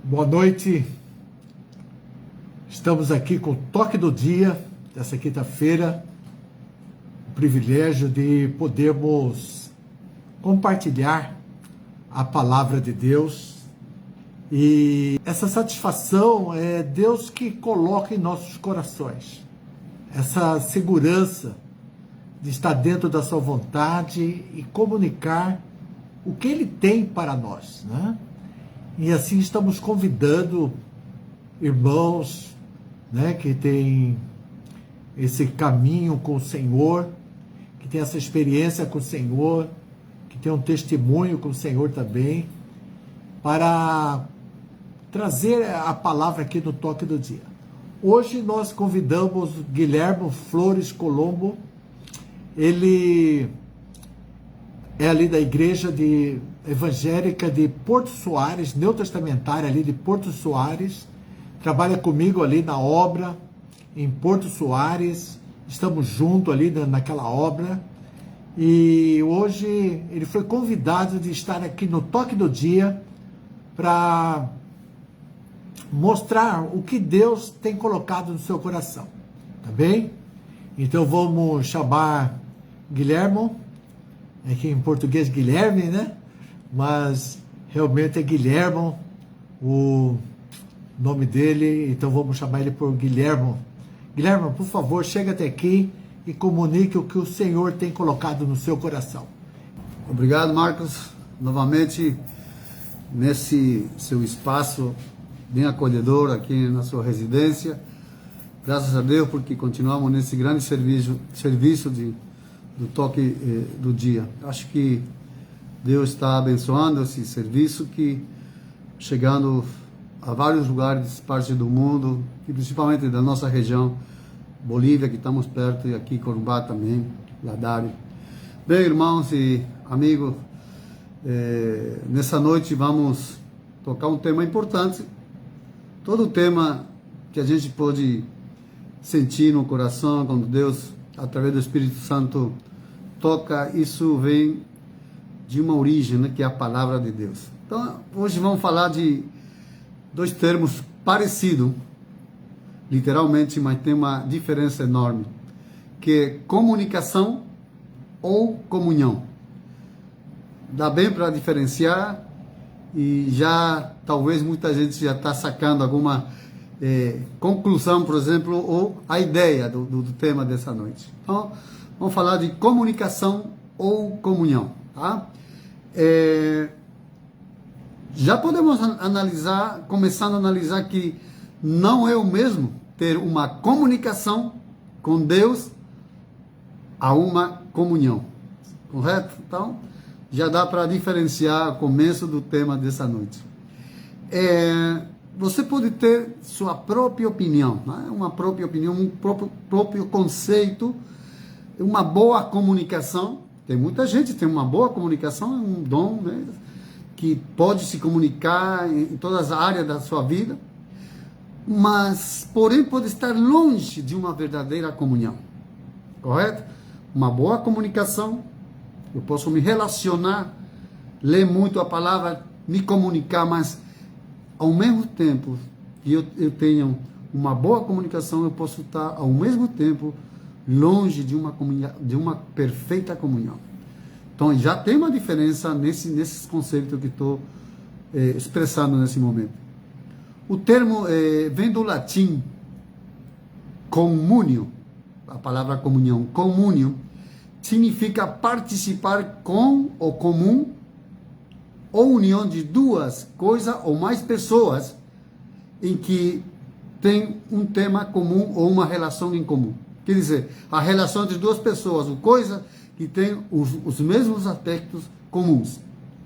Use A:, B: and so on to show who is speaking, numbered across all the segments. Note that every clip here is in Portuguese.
A: Boa noite, estamos aqui com o toque do dia, dessa quinta-feira, o privilégio de podermos compartilhar a palavra de Deus, e essa satisfação é Deus que coloca em nossos corações, essa segurança de estar dentro da sua vontade e comunicar o que Ele tem para nós, né? E assim estamos convidando irmãos, né, que têm esse caminho com o Senhor, que tem essa experiência com o Senhor, que tem um testemunho com o Senhor também, para trazer a palavra aqui no toque do dia. Hoje nós convidamos Guilhermo Flores Colombo. Ele é ali da igreja evangélica de Porto Soares, neotestamentária ali de Porto Soares, trabalha comigo ali na obra em Porto Soares, estamos juntos ali naquela obra, e hoje ele foi convidado de estar aqui no Toque do Dia para mostrar o que Deus tem colocado no seu coração, tá bem? Então vamos chamar Guilhermo, aqui em português Guilherme, né? Mas realmente é Guilhermo o nome dele, então vamos chamar ele por Guilhermo. Guilhermo, por favor, chega até aqui e comunique o que o Senhor tem colocado no seu coração.
B: Obrigado, Marcos, novamente nesse seu espaço bem acolhedor aqui na sua residência. Graças a Deus, porque continuamos nesse grande serviço do toque do dia. Acho que Deus está abençoando esse serviço, que chegando a vários lugares, partes do mundo, e principalmente da nossa região, Bolívia, que estamos perto, e aqui Corumbá também, Ladari. Bem, irmãos e amigos, nessa noite vamos tocar um tema importante. Todo o tema que a gente pode sentir no coração, quando Deus, através do Espírito Santo, toca, isso vem de uma origem, né, que é a palavra de Deus. Então, hoje vamos falar de dois termos parecidos, literalmente, mas tem uma diferença enorme, que é comunicação ou comunhão. Dá bem para diferenciar, e já, talvez, muita gente já está sacando alguma conclusão, por exemplo, ou a ideia do tema dessa noite. Então, vamos falar de comunicação ou comunhão, tá? Já podemos analisar, começando a analisar que não é o mesmo ter uma comunicação com Deus a uma comunhão, correto? Então, já dá para diferenciar o começo do tema dessa noite. Você pode ter sua própria opinião, né? Uma própria opinião, um próprio conceito, uma boa comunicação. Tem muita gente que tem uma boa comunicação, é um dom, né, que pode se comunicar em todas as áreas da sua vida, mas, porém, pode estar longe de uma verdadeira comunhão, correto? Uma boa comunicação, eu posso me relacionar, ler muito a palavra, me comunicar, mas, ao mesmo tempo que eu tenho uma boa comunicação, eu posso estar, ao mesmo tempo, longe de uma perfeita comunhão. Então, já tem uma diferença nesses conceitos que estou expressando nesse momento. O termo vem do latim communio, a palavra comunhão, communio, significa participar com ou comum, ou união de duas coisas ou mais pessoas em que tem um tema comum ou uma relação em comum. Quer dizer, a relação entre duas pessoas, ou coisa que tem os mesmos aspectos comuns.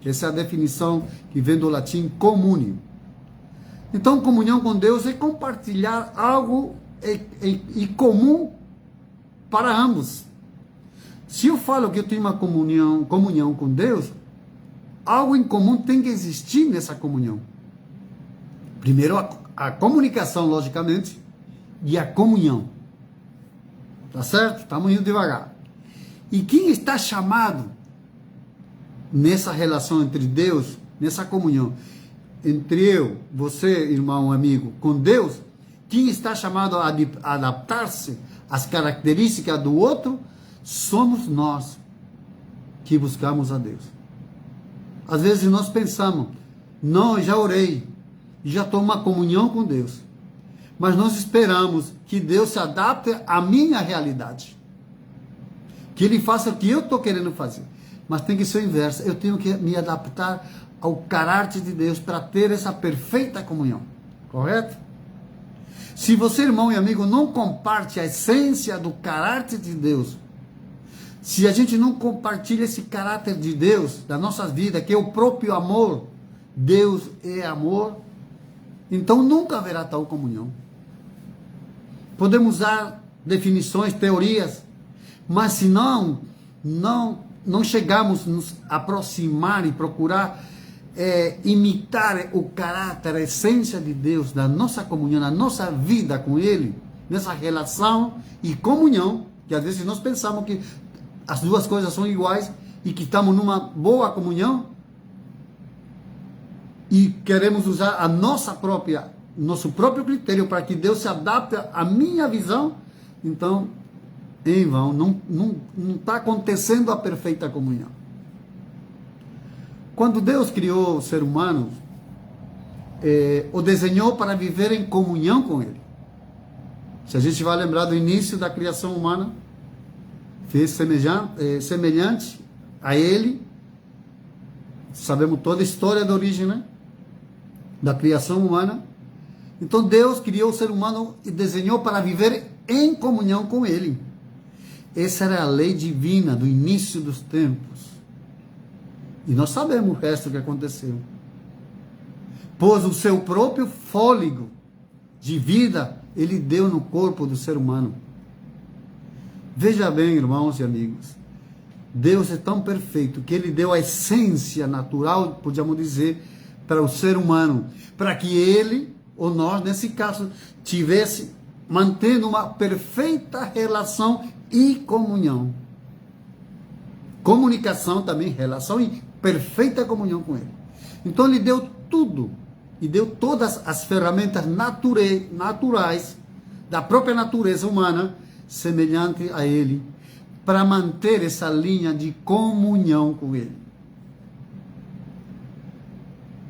B: Essa é a definição que vem do latim communio. Então, comunhão com Deus é compartilhar algo em comum para ambos. Se eu falo que eu tenho uma comunhão com Deus, algo em comum tem que existir nessa comunhão. Primeiro, a comunicação, logicamente, e a comunhão. Tá certo? Estamos indo devagar. E quem está chamado nessa relação entre Deus, nessa comunhão, entre eu, você, irmão, amigo, com Deus, quem está chamado a adaptar-se às características do outro, somos nós que buscamos a Deus. Às vezes nós pensamos, não, eu já orei, já estou em uma comunhão com Deus, mas nós esperamos que Deus se adapte à minha realidade, que Ele faça o que eu estou querendo fazer, mas tem que ser o inverso, eu tenho que me adaptar ao caráter de Deus para ter essa perfeita comunhão, correto? Se você, irmão e amigo, não comparte a essência do caráter de Deus, se a gente não compartilha esse caráter de Deus da nossa vida, que é o próprio amor, Deus é amor, então nunca haverá tal comunhão. Podemos usar definições, teorias, mas se não chegamos a nos aproximar e procurar imitar o caráter, a essência de Deus, da nossa comunhão, na nossa vida com Ele, nessa relação e comunhão, que às vezes nós pensamos que as duas coisas são iguais e que estamos numa boa comunhão e queremos usar a nosso próprio critério para que Deus se adapte à minha visão, então, em vão, não está acontecendo a perfeita comunhão. Quando Deus criou o ser humano, o desenhou para viver em comunhão com Ele. Se a gente vai lembrar do início da criação humana, fez semelhante a Ele. Sabemos toda a história da origem, né? Da criação humana. Então Deus criou o ser humano e desenhou para viver em comunhão com Ele. Essa era a lei divina do início dos tempos. E nós sabemos o resto que aconteceu. Pois o seu próprio fôlego de vida Ele deu no corpo do ser humano. Veja bem, irmãos e amigos, Deus é tão perfeito que Ele deu a essência natural, podíamos dizer, para o ser humano, para que ele, ou nós, nesse caso, tivesse, mantendo uma perfeita relação e comunhão. Comunicação também, relação e perfeita comunhão com Ele. Então Ele deu tudo, e deu todas as ferramentas naturais da própria natureza humana, semelhante a Ele, para manter essa linha de comunhão com Ele.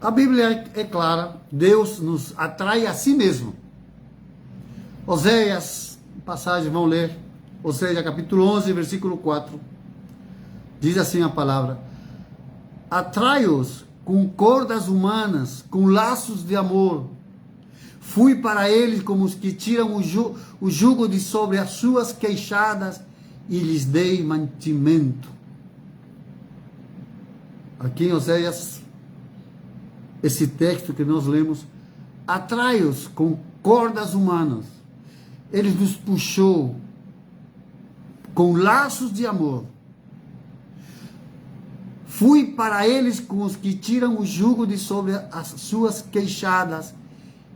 B: A Bíblia é clara, Deus nos atrai a si mesmo. Oséias, passagem, vão ler, Oséias capítulo 11, versículo 4, diz assim a palavra: atrai-os com cordas humanas, com laços de amor. Fui para eles como os que tiram o jugo de sobre as suas queixadas e lhes dei mantimento. Aqui em Oséias, esse texto que nós lemos, atrai-os com cordas humanas. Ele nos puxou com laços de amor. Fui para eles com os que tiram o jugo de sobre as suas queixadas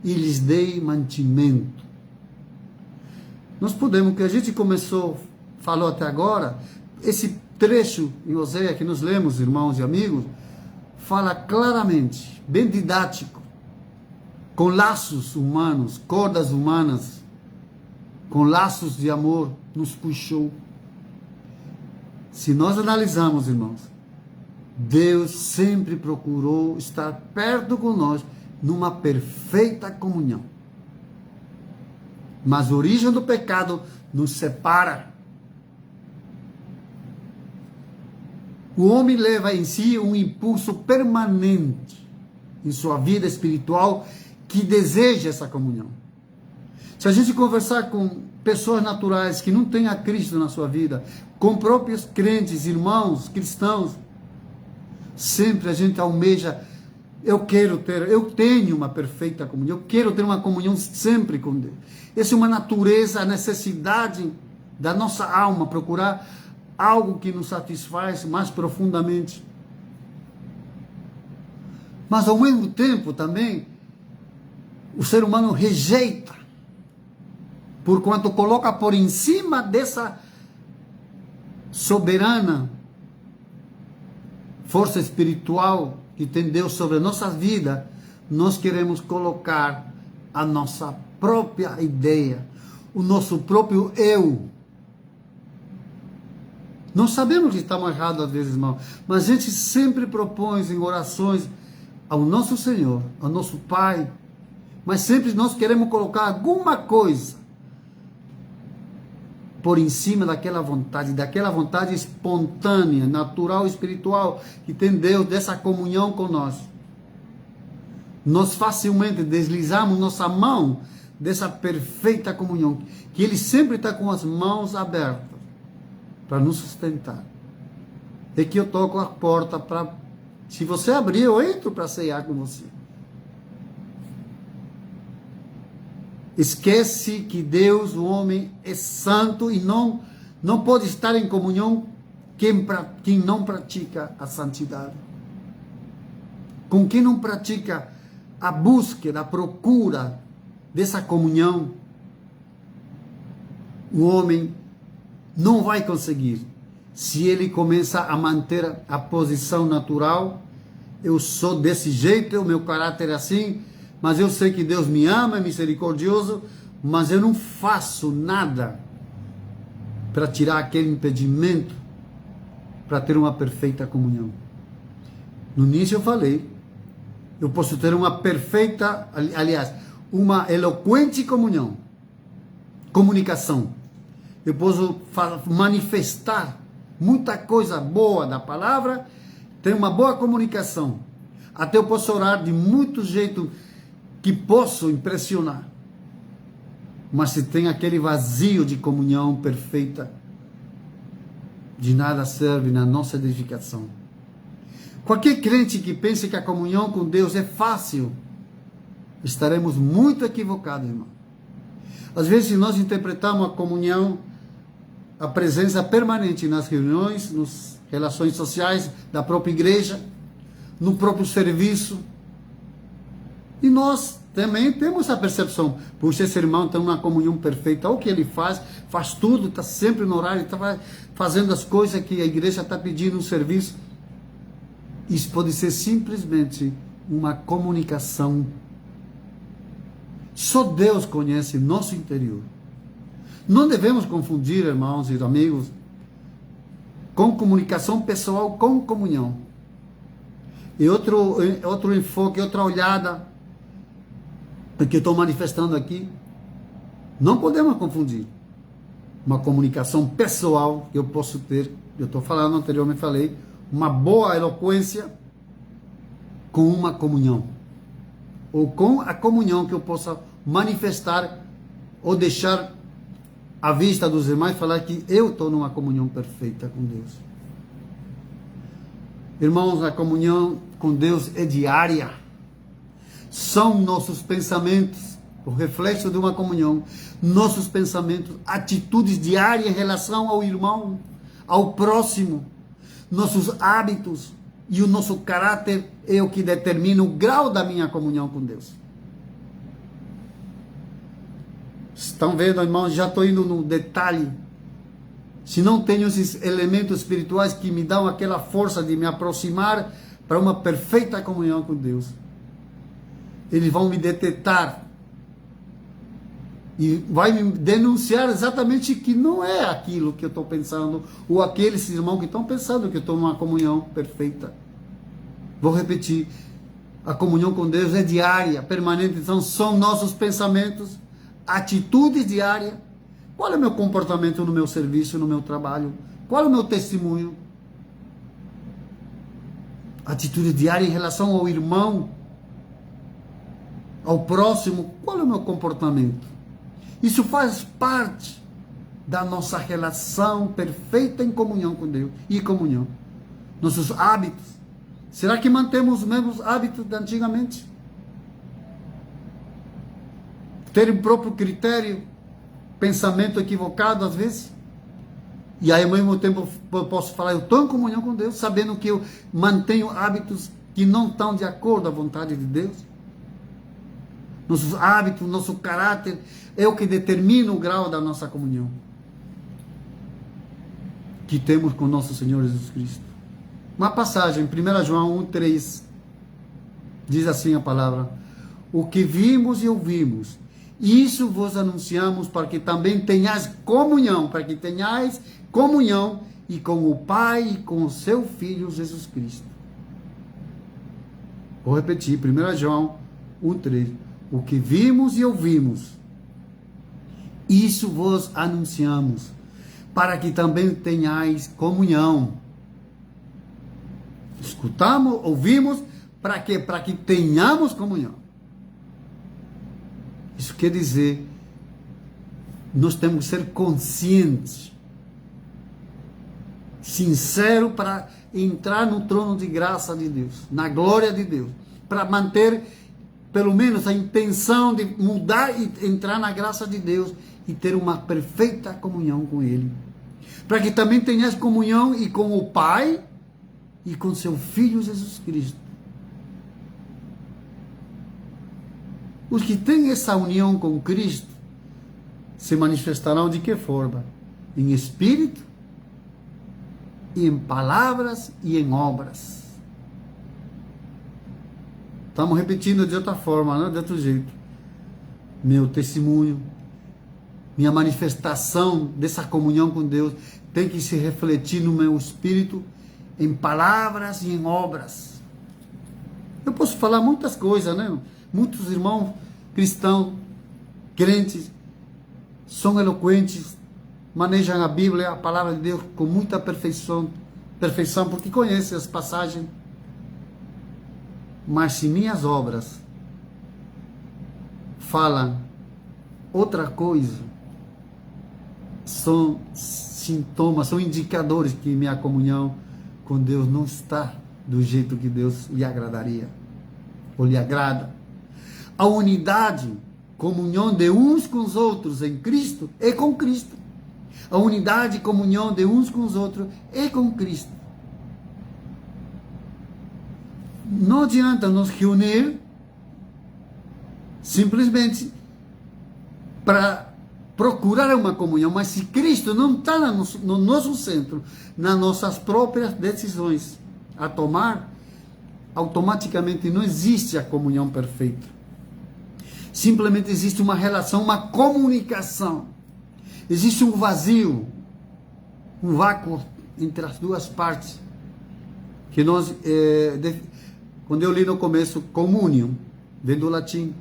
B: e lhes dei mantimento. Nós podemos, que a gente falou até agora, esse trecho em Oséias que nós lemos, irmãos e amigos, fala claramente, bem didático, com laços humanos, cordas humanas, com laços de amor, nos puxou. Se nós analisarmos, irmãos, Deus sempre procurou estar perto com nós, numa perfeita comunhão. Mas a origem do pecado nos separa. O homem leva em si um impulso permanente em sua vida espiritual que deseja essa comunhão. Se a gente conversar com pessoas naturais que não têm a Cristo na sua vida, com próprios crentes, irmãos, cristãos, sempre a gente almeja, eu tenho uma perfeita comunhão, eu quero ter uma comunhão sempre com Deus. Essa é uma natureza, a necessidade da nossa alma, procurar algo que nos satisfaz mais profundamente. Mas ao mesmo tempo também, o ser humano rejeita, porquanto coloca por em cima dessa soberana força espiritual que tem Deus sobre a nossa vida, nós queremos colocar a nossa própria ideia, o nosso próprio eu. Nós sabemos que estamos errados às vezes, irmão, mas a gente sempre propõe em orações ao nosso Senhor, ao nosso Pai, mas sempre nós queremos colocar alguma coisa por em cima daquela vontade espontânea, natural, espiritual, que tem Deus, dessa comunhão com nós. Nós facilmente deslizamos nossa mão dessa perfeita comunhão, que Ele sempre está com as mãos abertas para nos sustentar. É que eu toco a porta para, se você abrir, eu entro para ceiar com você. Esquece que Deus, o homem, é santo e não pode estar em comunhão quem não pratica a santidade. Com quem não pratica a busca, a procura dessa comunhão, o homem não vai conseguir. Se ele começa a manter a posição natural, eu sou desse jeito, o meu caráter é assim, mas eu sei que Deus me ama, é misericordioso, mas eu não faço nada para tirar aquele impedimento para ter uma perfeita comunhão. No início eu falei, eu posso ter uma perfeita, aliás, uma eloquente comunicação. Eu posso manifestar muita coisa boa da palavra, ter uma boa comunicação. Até eu posso orar de muito jeito que posso impressionar. Mas se tem aquele vazio de comunhão perfeita, de nada serve na nossa edificação. Qualquer crente que pense que a comunhão com Deus é fácil, estaremos muito equivocados, irmão. Às vezes nós interpretamos a comunhão, a presença permanente nas reuniões, nas relações sociais da própria igreja, no próprio serviço. E nós também temos a percepção, puxa, esse irmão tem uma comunhão perfeita, olha o que ele faz tudo, está sempre no horário, está fazendo as coisas que a igreja está pedindo no serviço. Isso pode ser simplesmente uma comunicação. Só Deus conhece nosso interior. Não devemos confundir, irmãos e amigos, com comunicação pessoal com comunhão. E outro enfoque, outra olhada, que eu estou manifestando aqui, não podemos confundir uma comunicação pessoal que eu posso ter, eu estou falando anteriormente, falei, uma boa eloquência com uma comunhão, ou com a comunhão que eu possa manifestar ou deixar à vista dos demais, falar que eu estou numa comunhão perfeita com Deus. Irmãos, a comunhão com Deus é diária. São nossos pensamentos, o reflexo de uma comunhão, nossos pensamentos, atitudes diárias em relação ao irmão, ao próximo, nossos hábitos e o nosso caráter é o que determina o grau da minha comunhão com Deus. Estão vendo, irmãos? Já estou indo no detalhe. Se não tenho esses elementos espirituais que me dão aquela força de me aproximar para uma perfeita comunhão com Deus, eles vão me detectar e vai me denunciar exatamente que não é aquilo que eu estou pensando, ou aqueles irmãos que estão pensando que eu estou numa comunhão perfeita. Vou repetir, a comunhão com Deus é diária, permanente, então são nossos pensamentos, atitudes diárias. Qual é o meu comportamento no meu serviço, no meu trabalho? Qual é o meu testemunho? Atitude diária em relação ao irmão, ao próximo. Qual é o meu comportamento? Isso faz parte da nossa relação perfeita em comunhão com Deus e comunhão. Nossos hábitos. Será que mantemos os mesmos hábitos de antigamente? Ter um próprio critério, pensamento equivocado às vezes, e aí ao mesmo tempo eu posso falar, eu estou em comunhão com Deus, sabendo que eu mantenho hábitos que não estão de acordo à vontade de Deus. Nossos hábitos, nosso caráter é o que determina o grau da nossa comunhão que temos com nosso Senhor Jesus Cristo. Uma passagem, 1 João 1:3. Diz assim a palavra: o que vimos e ouvimos, isso vos anunciamos para que também tenhais comunhão, e com o Pai e com o seu Filho Jesus Cristo. Vou repetir, 1 João 1,3. O que vimos e ouvimos, isso vos anunciamos, para que também tenhais comunhão. Escutamos, ouvimos, para quê? Para que tenhamos comunhão. Isso quer dizer, nós temos que ser conscientes, sinceros, para entrar no trono de graça de Deus, na glória de Deus, para manter pelo menos a intenção de mudar e entrar na graça de Deus e ter uma perfeita comunhão com Ele. Para que também tenhas comunhão e com o Pai e com seu Filho Jesus Cristo. Os que têm essa união com Cristo se manifestarão de que forma? Em espírito, e em palavras e em obras. Estamos repetindo de outra forma, não? De outro jeito. Meu testemunho, minha manifestação dessa comunhão com Deus tem que se refletir no meu espírito, em palavras e em obras. Eu posso falar muitas coisas, né? Muitos irmãos cristãos, crentes, são eloquentes, manejam a Bíblia, a palavra de Deus com muita perfeição, porque conhecem as passagens. Mas se minhas obras falam outra coisa, são sintomas, são indicadores que minha comunhão com Deus não está do jeito que Deus lhe agradaria, ou lhe agrada. A unidade, comunhão de uns com os outros em Cristo, é com Cristo. A unidade e comunhão de uns com os outros é com Cristo. Não adianta nos reunir simplesmente para procurar uma comunhão, mas se Cristo não está no nosso centro, nas nossas próprias decisões a tomar, automaticamente não existe a comunhão perfeita. Simplesmente existe uma relação, uma comunicação. Existe um vazio, um vácuo entre as duas partes. Que nós, quando eu li no começo, communion, vem do latim,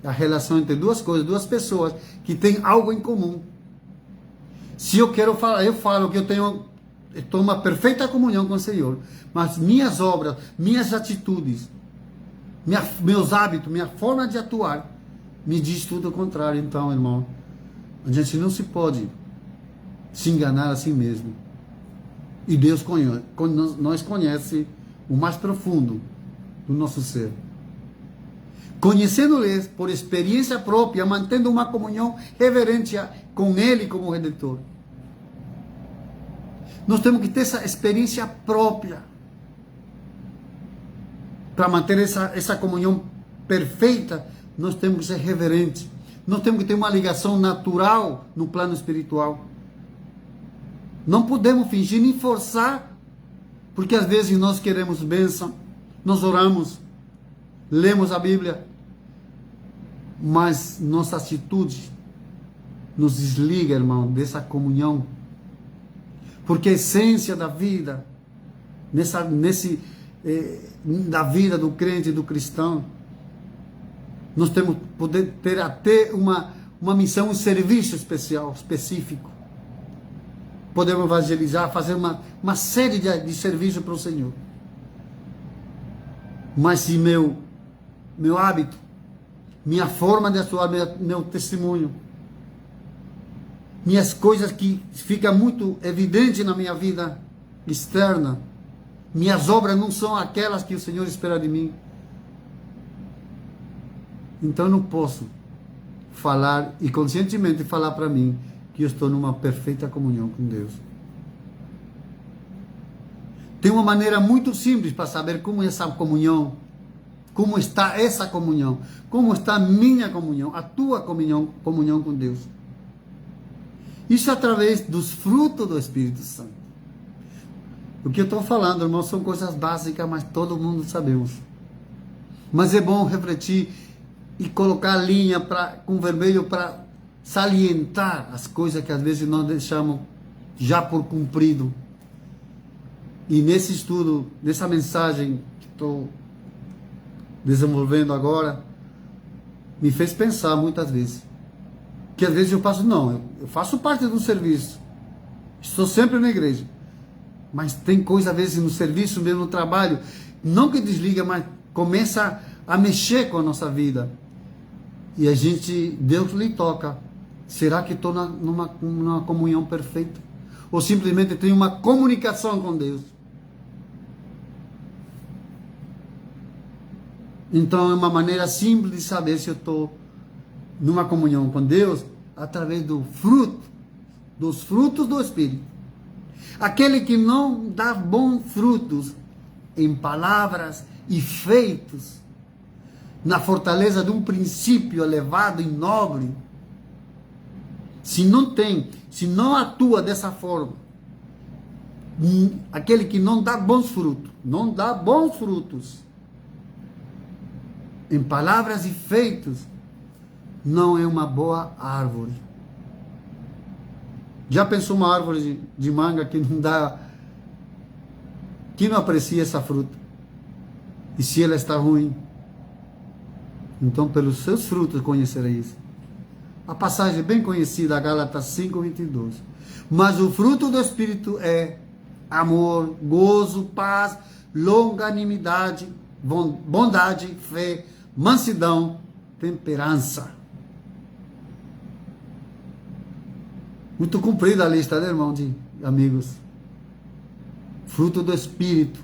B: a relação entre duas coisas, duas pessoas que têm algo em comum. Se eu quero falar, eu falo que eu estou em uma perfeita comunhão com o Senhor, mas minhas obras, minhas atitudes, meus hábitos, minha forma de atuar, me diz tudo o contrário. Então, irmão, a gente não se pode se enganar a si mesmo. E Deus nós conhece o mais profundo do nosso ser. Conhecendo-lhes por experiência própria, mantendo uma comunhão reverente com Ele como Redentor. Nós temos que ter essa experiência própria para manter essa comunhão perfeita. Nós temos que ser reverentes. Nós temos que ter uma ligação natural no plano espiritual. Não podemos fingir nem forçar, porque às vezes nós queremos bênção, nós oramos, lemos a Bíblia, mas nossa atitude nos desliga, irmão, dessa comunhão. Porque a essência da vida, da vida do crente e do cristão, nós temos que poder ter até uma missão, um serviço específico. Podemos evangelizar, fazer uma série de serviços para o Senhor. Mas se meu hábito, minha forma de atuar, meu testemunho, minhas coisas que ficam muito evidentes na minha vida externa, minhas obras não são aquelas que o Senhor espera de mim, então eu não posso falar e conscientemente falar para mim que eu estou numa perfeita comunhão com Deus. Tem uma maneira muito simples para saber como é essa comunhão, como está essa comunhão, como está a minha comunhão, a tua comunhão com Deus. Isso é através dos frutos do Espírito Santo. O que eu estou falando, irmão, são coisas básicas, mas todo mundo sabemos. Mas é bom refletir e colocar a linha com vermelho para salientar as coisas que às vezes nós deixamos já por cumprido. E nesse estudo, nessa mensagem que estou desenvolvendo agora, me fez pensar muitas vezes. Que às vezes eu faço parte do serviço, estou sempre na igreja, mas tem coisa às vezes no serviço, mesmo no trabalho, não que desliga, mas começa a mexer com a nossa vida, e Deus lhe toca. Será que estou numa comunhão perfeita? Ou simplesmente tenho uma comunicação com Deus? Então é uma maneira simples de saber se eu estou numa comunhão com Deus, através dos frutos do Espírito. Aquele que não dá bons frutos em palavras e feitos, na fortaleza de um princípio elevado e nobre, se não atua dessa forma, aquele que não dá bons frutos em palavras e feitos, não é uma boa árvore. Já pensou uma árvore de manga que não aprecia essa fruta? E se ela está ruim? Então, pelos seus frutos conhecereis. A passagem é bem conhecida, Gálatas 5:22. Mas o fruto do Espírito é amor, gozo, paz, longanimidade, bondade, fé, mansidão, temperança. Muito comprida a lista, né, irmão, de amigos? Fruto do Espírito: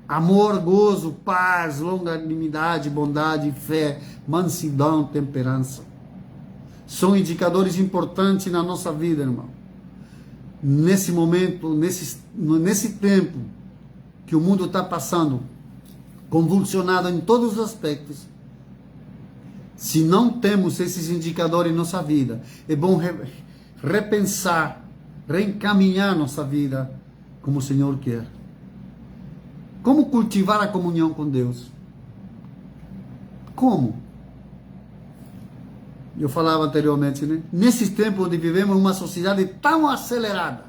B: amor, gozo, paz, longanimidade, bondade, fé, mansidão, temperança. São indicadores importantes na nossa vida, irmão. Nesse momento, nesse tempo que o mundo está passando, convulsionado em todos os aspectos, se não temos esses indicadores em nossa vida, é bom repensar, reencaminhar nossa vida como o Senhor quer. Como cultivar a comunhão com Deus? Como? Eu falava anteriormente, né? Nesses tempos onde vivemos uma sociedade tão acelerada,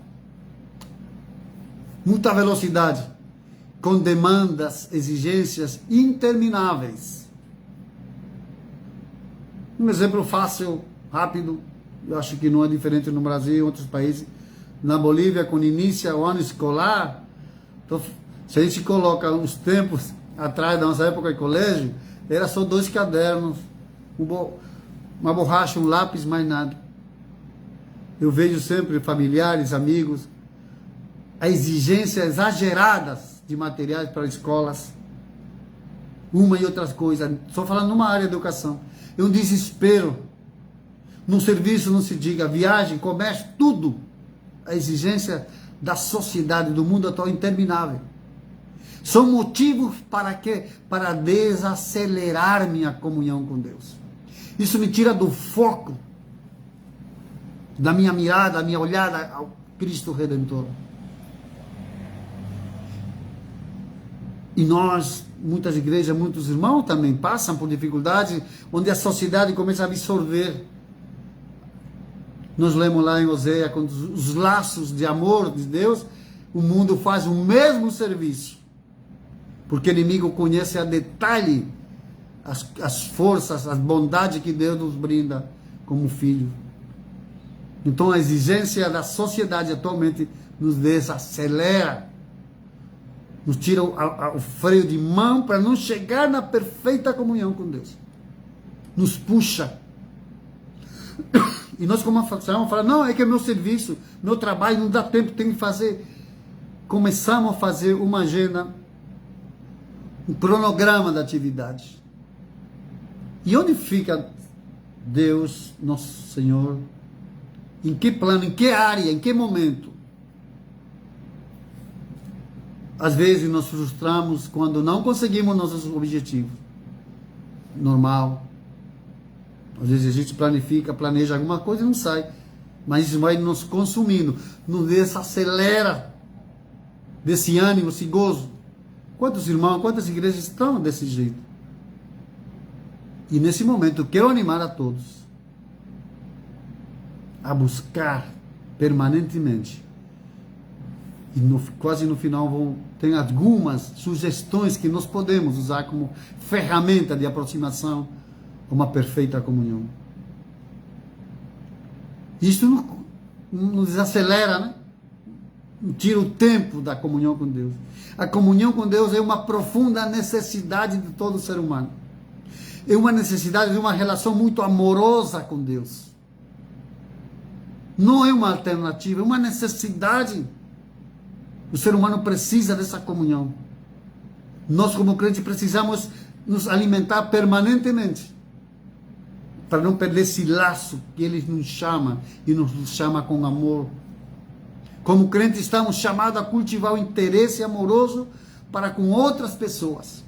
B: muita velocidade, com demandas, exigências intermináveis. Um exemplo fácil, rápido, eu acho que não é diferente no Brasil e em outros países. Na Bolívia, quando inicia o ano escolar, então, se a gente coloca uns tempos atrás da nossa época de colégio, era só 2 cadernos, uma borracha, um lápis, mais nada. Eu vejo sempre familiares, amigos, a exigência exageradas de materiais para escolas, uma e outras coisas. Só falando numa área de educação. É um desespero. No serviço não se diga, viagem, comércio, tudo. A exigência da sociedade, do mundo atual, interminável. São motivos para quê? Para desacelerar minha comunhão com Deus. Isso me tira do foco, da minha mirada, da minha olhada ao Cristo Redentor. E nós, muitas igrejas, muitos irmãos também passam por dificuldades, onde a sociedade começa a absorver. Nós lemos lá em Oséias, com os laços de amor de Deus, o mundo faz o mesmo serviço. Porque o inimigo conhece a detalhe as forças, as bondades que Deus nos brinda como filho. Então a exigência da sociedade atualmente nos desacelera, nos tira o freio de mão para não chegar na perfeita comunhão com Deus. Nos puxa. E nós, como uma facção, falamos, não, é que é meu serviço, meu trabalho, não dá tempo, tem que fazer. Começamos a fazer uma agenda, um cronograma da atividade. E onde fica Deus, nosso Senhor? Em que plano, em que área, em que momento? Às vezes nos frustramos quando não conseguimos nossos objetivos. Normal. Às vezes a gente planeja alguma coisa e não sai. Mas isso vai nos consumindo, nos desacelera desse ânimo, esse gozo. Quantos irmãos, quantas igrejas estão desse jeito? E nesse momento, quero animar a todos a buscar permanentemente. E quase no final tem algumas sugestões que nós podemos usar como ferramenta de aproximação a uma perfeita comunhão. Isso nos desacelera, né? Tira o tempo da comunhão com Deus. A comunhão com Deus é uma profunda necessidade de todo ser humano. É uma necessidade de uma relação muito amorosa com Deus. Não é uma alternativa, é uma necessidade. O ser humano precisa dessa comunhão. Nós, como crentes, precisamos nos alimentar permanentemente para não perder esse laço que Ele nos chama e nos chama com amor. Como crentes, estamos chamados a cultivar o interesse amoroso para com outras pessoas.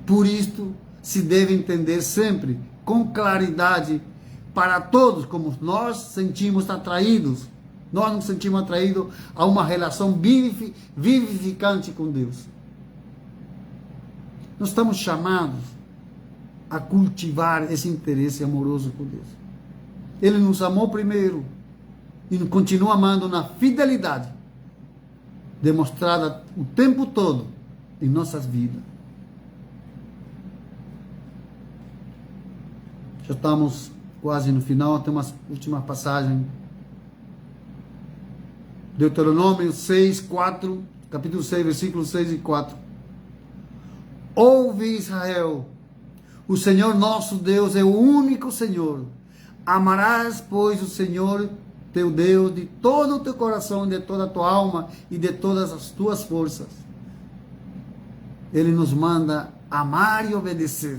B: Por isto, se deve entender sempre, com claridade, para todos, como nós sentimos atraídos. Nós nos sentimos atraídos a uma relação vivificante com Deus. Nós estamos chamados a cultivar esse interesse amoroso com Deus. Ele nos amou primeiro e nos continua amando na fidelidade demonstrada o tempo todo em nossas vidas. Já estamos quase no final, tem uma última passagem. Deuteronômio 6, 4, capítulo 6, versículos 6 e 4. Ouve, Israel, o Senhor nosso Deus é o único Senhor. Amarás, pois, o Senhor teu Deus de todo o teu coração, de toda a tua alma e de todas as tuas forças. Ele nos manda amar e obedecer.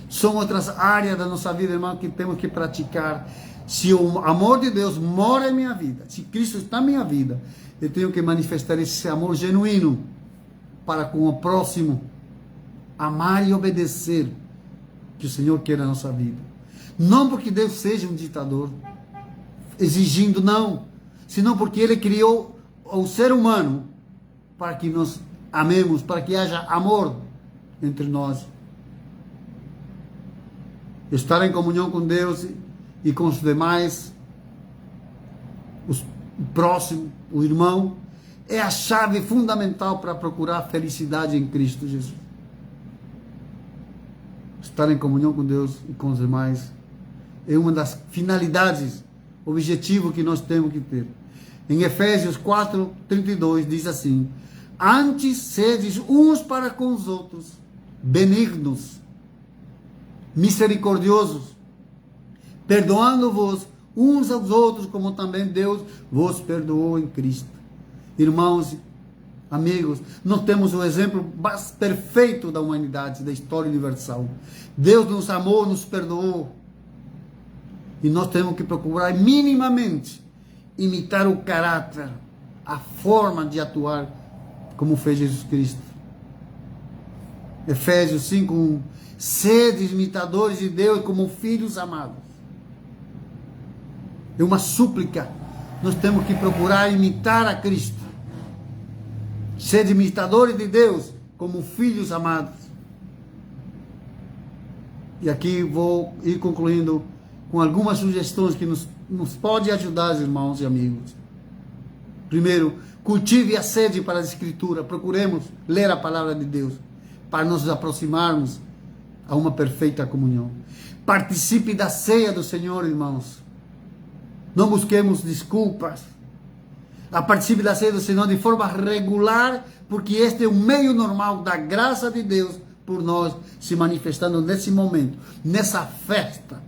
B: São outras áreas da nossa vida, irmão, que temos que praticar. Se o amor de Deus mora em minha vida, se Cristo está em minha vida, eu tenho que manifestar esse amor genuíno para com o próximo. Amar e obedecer que o Senhor quer na nossa vida. Não porque Deus seja um ditador, exigindo, não. Senão porque Ele criou o ser humano para que nós amemos, para que haja amor entre nós. Estar em comunhão com Deus e com os demais, o próximo, o irmão, é a chave fundamental para procurar felicidade em Cristo Jesus. Estar em comunhão com Deus e com os demais é uma das finalidades, objetivo que nós temos que ter. Em Efésios 4:32 diz assim: antes sedes uns para com os outros, benignos, misericordiosos, perdoando-vos uns aos outros, como também Deus vos perdoou em Cristo. Irmãos, amigos, nós temos o exemplo mais perfeito da humanidade, da história universal. Deus nos amou, nos perdoou. E nós temos que procurar minimamente imitar o caráter, a forma de atuar como fez Jesus Cristo. Efésios 5:1. Sede imitadores de Deus como filhos amados. É uma súplica. Nós temos que procurar imitar a Cristo. Sede imitadores de Deus como filhos amados. E aqui vou ir concluindo com algumas sugestões que nos pode ajudar, irmãos e amigos. Primeiro, cultive a sede para a Escritura. Procuremos ler a palavra de Deus para nos aproximarmos a uma perfeita comunhão. Participe da ceia do Senhor, irmãos. Não busquemos desculpas. Participe da ceia do Senhor de forma regular, porque este é o meio normal da graça de Deus por nós se manifestando nesse momento, nessa festa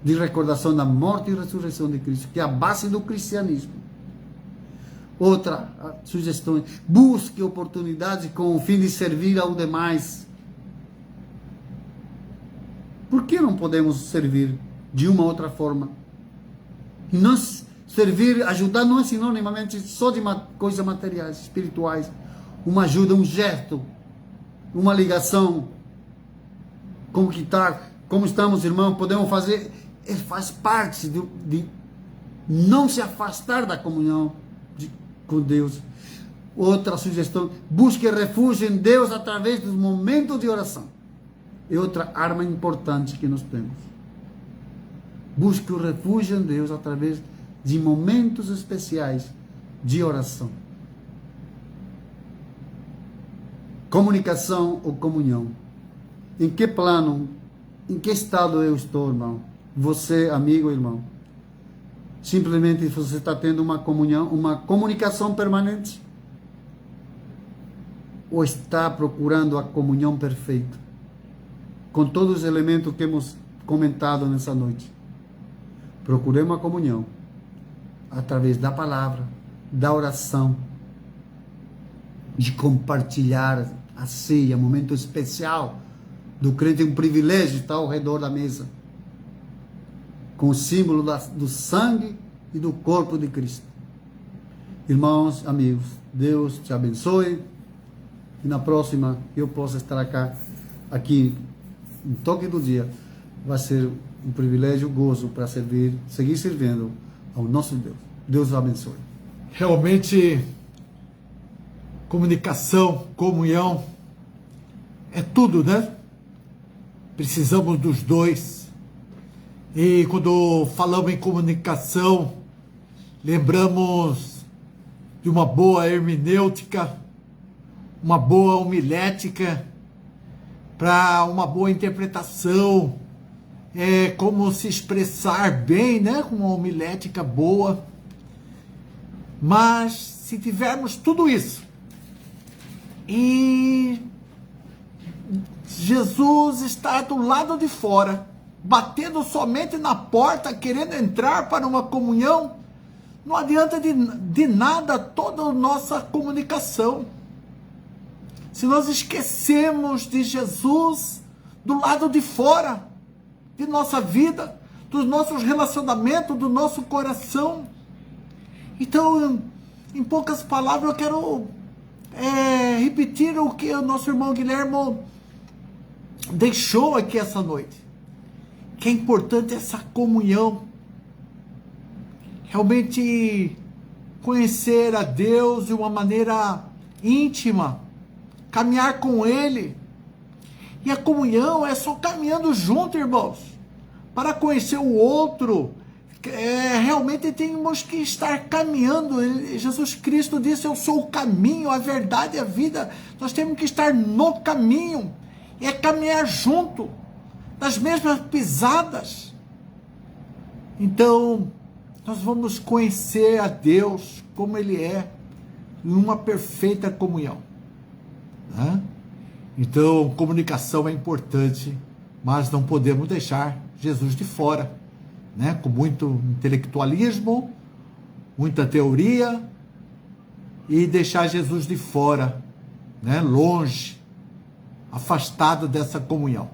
B: de recordação da morte e ressurreição de Cristo, que é a base do cristianismo. Outra sugestão: busque oportunidades com o fim de servir aos demais. Por que não podemos servir de uma outra forma? E nós servir, ajudar não é sinonimamente só de coisas materiais, espirituais. Uma ajuda, um gesto, uma ligação. Como estamos, irmãos, podemos fazer, faz parte de não se afastar da comunhão com Deus. Outra sugestão: busque refúgio em Deus através dos momentos de oração. é outra arma importante que nós temos. Busque o refúgio em Deus através de momentos especiais de oração. Comunicação ou comunhão. Em que plano, em que estado eu estou, irmão? Você, amigo, irmão. Simplesmente você está tendo uma comunhão, uma comunicação permanente? Ou está procurando a comunhão perfeita? Com todos os elementos que hemos comentado nessa noite. Procurei uma comunhão através da palavra, da oração, de compartilhar a ceia, momento especial do crente, um privilégio estar ao redor da mesa, com o símbolo do sangue e do corpo de Cristo. Irmãos, amigos, Deus te abençoe, e na próxima eu possa estar aqui no toque do dia. Vai ser um privilégio, gozo para seguir servindo ao nosso Deus. Deus o abençoe.
A: Realmente, comunicação, comunhão, é tudo, né? Precisamos dos dois. E quando falamos em comunicação, lembramos de uma boa hermenêutica, uma boa homilética, para uma boa interpretação, como se expressar bem, né? Com uma homilética boa. Mas se tivermos tudo isso, e Jesus está do lado de fora, batendo somente na porta, querendo entrar para uma comunhão, não adianta de nada toda a nossa comunicação. Se nós esquecemos de Jesus do lado de fora, de nossa vida, dos nossos relacionamentos, do nosso coração. Então, em poucas palavras, eu quero repetir o que o nosso irmão Guilherme deixou aqui essa noite. Que é importante essa comunhão. Realmente conhecer a Deus de uma maneira íntima, caminhar com Ele. E a comunhão é só caminhando junto, irmãos. Para conhecer o outro, realmente temos que estar caminhando. Jesus Cristo disse: eu sou o caminho, a verdade e a vida. Nós temos que estar no caminho. É caminhar junto, nas mesmas pisadas. Então, nós vamos conhecer a Deus como Ele é, numa perfeita comunhão. Né? Então, comunicação é importante, mas não podemos deixar Jesus de fora, né? Com muito intelectualismo, muita teoria, e deixar Jesus de fora, né? Longe, afastado dessa comunhão.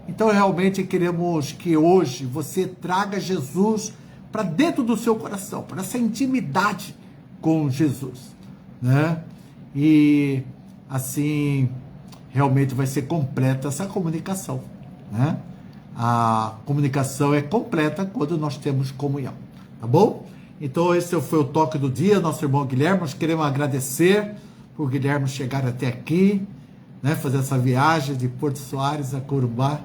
A: Então, realmente queremos que hoje você traga Jesus para dentro do seu coração, para essa intimidade com Jesus, né? E assim, realmente vai ser completa essa comunicação, né? A comunicação é completa quando nós temos comunhão, tá bom? Então esse foi o toque do dia, nosso irmão Guilherme. Nós queremos agradecer por Guilherme chegar até aqui, né? Fazer essa viagem de Porto Soares a Corumbá,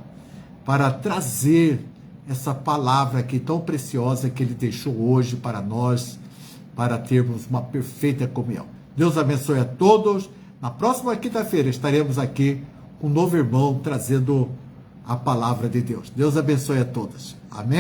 A: para trazer essa palavra aqui tão preciosa que ele deixou hoje para nós, para termos uma perfeita comunhão. Deus abençoe a todos. Na próxima quinta-feira estaremos aqui com um novo irmão trazendo a palavra de Deus. Deus abençoe a todos. Amém?